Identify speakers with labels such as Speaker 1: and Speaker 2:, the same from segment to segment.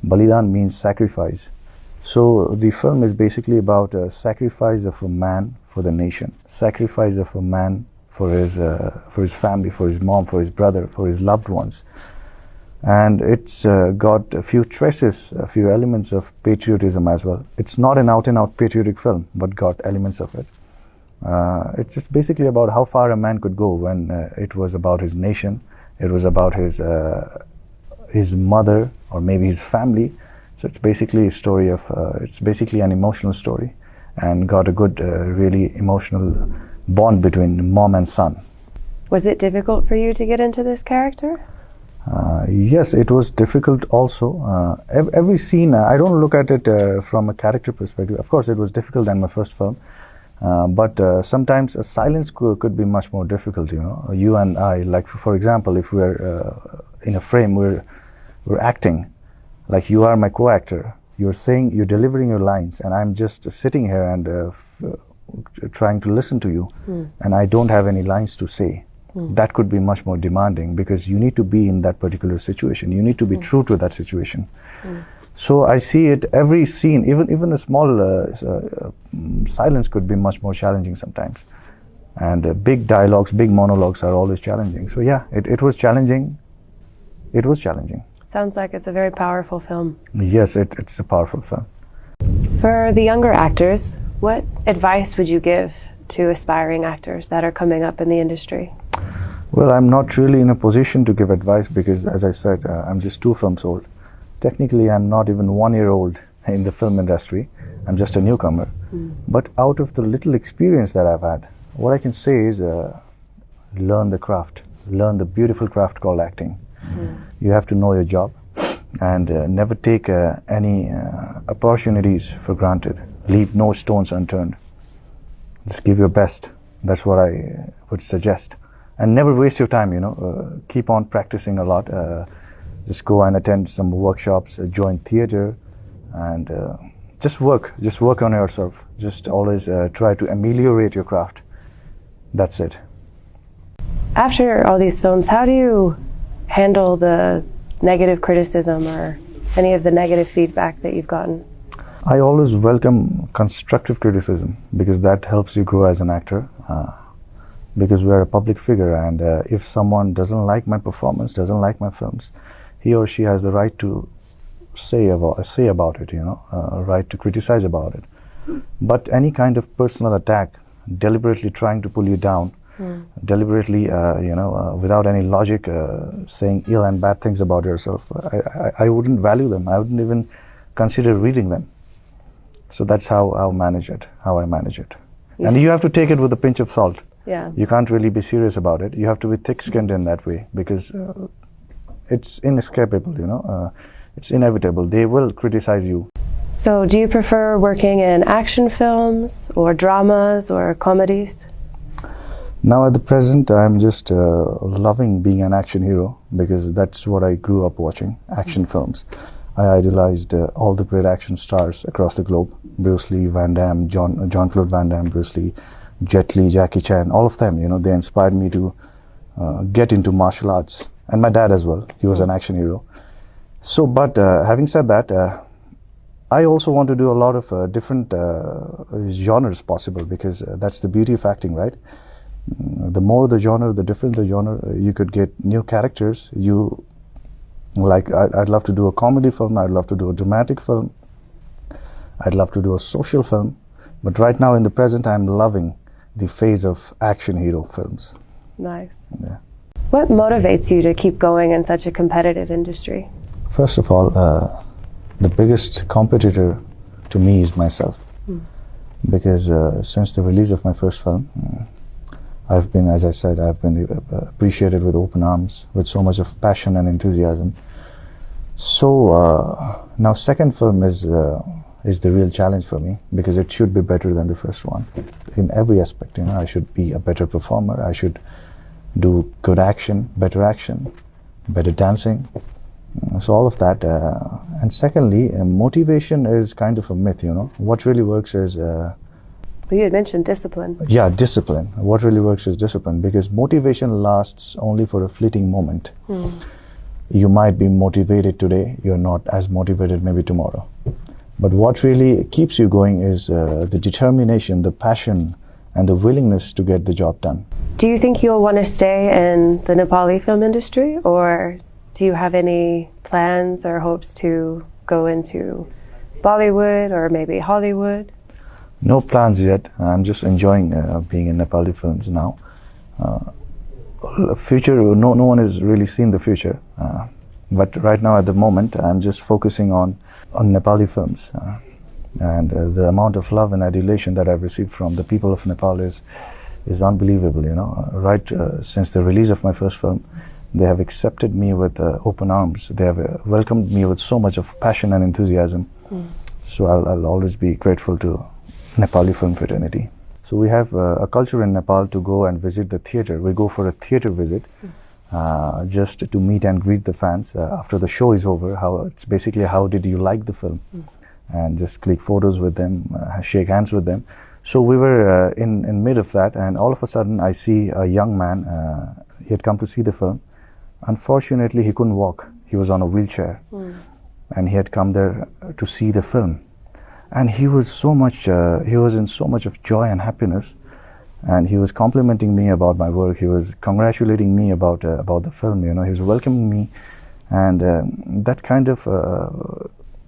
Speaker 1: Balidan means sacrifice. So the film is basically about a sacrifice of a man for the nation, sacrifice of a man for his family, for his mom, for his brother, for his loved ones. And it's got a few traces, a few elements of patriotism as well. It's not an out-and-out patriotic film, but got elements of it. It's just basically about how far a man could go when it was about his nation, it was about his mother or maybe his family. So it's basically a story of, it's basically an emotional story, and got a good, really emotional bond between mom and son.
Speaker 2: Was it difficult for you to get into this character?
Speaker 1: Yes, it was difficult also. Every scene, I don't look at it from a character perspective. Of course, it was difficult than my first film. But sometimes a silence could be much more difficult, you know. You and I, like for example, if we're in a frame, we're acting, like you are my co-actor. You're delivering your lines, and I'm just sitting here and trying to listen to you, and I don't have any lines to say. That could be much more demanding because you need to be in that particular situation. You need to be true to that situation. So I see it every scene, even a small silence could be much more challenging sometimes. And big dialogues, big monologues are always challenging. So yeah, it was challenging. It was challenging.
Speaker 2: Sounds like it's a very powerful film.
Speaker 1: Yes, it's a powerful film.
Speaker 2: For the younger actors, what advice would you give to aspiring actors that are coming up in the industry?
Speaker 1: Well, I'm not really in a position to give advice because, as I said, I'm just 2 films old. Technically, I'm not even 1 year old in the film industry. I'm just a newcomer. But out of the little experience that I've had, what I can say is learn the craft. Learn the beautiful craft called acting. You have to know your job and never take any opportunities for granted. Leave no stones unturned. Just give your best. That's what I would suggest. And never waste your time, you know. Keep on practicing a lot. Just go and attend some workshops, join theater, and just work on yourself. Just always try to ameliorate your craft. That's it.
Speaker 2: After all these films, how do you handle the negative criticism or any of the negative feedback that you've gotten?
Speaker 1: I always welcome constructive criticism because that helps you grow as an actor. Because we're a public figure, and if someone doesn't like my performance, doesn't like my films, he or she has the right to say about it, you know, right to criticize about it. But any kind of personal attack, deliberately trying to pull you down, deliberately, without any logic, saying ill and bad things about yourself, I wouldn't value them. I wouldn't even consider reading them. So that's how I manage it. And you have to take it with a pinch of salt.
Speaker 2: Yeah.
Speaker 1: You can't really be serious about it. You have to be thick-skinned in that way because it's inescapable, you know. It's inevitable. They will criticize you.
Speaker 2: So do you prefer working in action films or dramas or comedies?
Speaker 1: Now at the present, I'm just loving being an action hero because that's what I grew up watching, action films. I idolized all the great action stars across the globe. Bruce Lee, Van Damme, Jean-Claude Van Damme, Bruce Lee, Jet Li, Jackie Chan, all of them, you know, they inspired me to get into martial arts. And my dad as well, he was an action hero. So, but having said that, I also want to do a lot of different genres possible because that's the beauty of acting, right? The more the genre, the different the genre, you could get new characters. I'd love to do a comedy film, I'd love to do a dramatic film, I'd love to do a social film. But right now in the present, I'm loving the phase of action hero films.
Speaker 2: Nice.
Speaker 1: Yeah.
Speaker 2: What motivates you to keep going in such a competitive industry?
Speaker 1: First of all, the biggest competitor to me is myself. Because since the release of my first film, I've been, as I said, I've been appreciated with open arms, with so much of passion and enthusiasm. So now second film is the real challenge for me because it should be better than the first one in every aspect. You know, I should be a better performer. I should do good action, better dancing. So all of that. And secondly, motivation is kind of a myth. You know, what really works is.
Speaker 2: You had mentioned discipline.
Speaker 1: Yeah, discipline. What really works is discipline because motivation lasts only for a fleeting moment. you might be motivated today, you're not as motivated maybe tomorrow. But what really keeps you going is the determination, the passion, and the willingness to get the job done.
Speaker 2: Do you think you'll want to stay in the Nepali film industry, or do you have any plans or hopes to go into Bollywood or maybe Hollywood?
Speaker 1: No plans yet. I'm just enjoying being in Nepali films now. Future, no one has really seen the future. But right now, at the moment, I'm just focusing on Nepali films. And the amount of love and adulation that I've received from the people of Nepal is unbelievable, you know. Right since the release of my first film, they have accepted me with open arms. They have welcomed me with so much of passion and enthusiasm. So I'll always be grateful to Nepali film fraternity. So we have a culture in Nepal to go and visit the theater. We go for a theater visit just to meet and greet the fans after the show is over. It's basically how did you like the film, and just click photos with them, shake hands with them. So we were in mid of that, and all of a sudden I see a young man. He had come to see the film. Unfortunately, he couldn't walk. He was on a wheelchair, and he had come there to see the film. And he was in so much of joy and happiness, and he was complimenting me about my work. He was congratulating me about the film. You know, he was welcoming me, and that kind of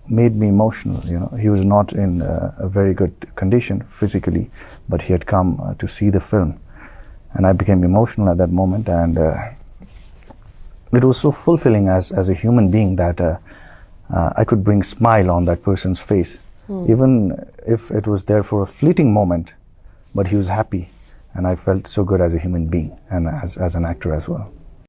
Speaker 1: made me emotional. You know, he was not in a very good condition physically, but he had come to see the film, and I became emotional at that moment. And it was so fulfilling as a human being that I could bring smile on that person's face. Even if it was there for a fleeting moment, but he was happy, and I felt so good as a human being and as an actor as well.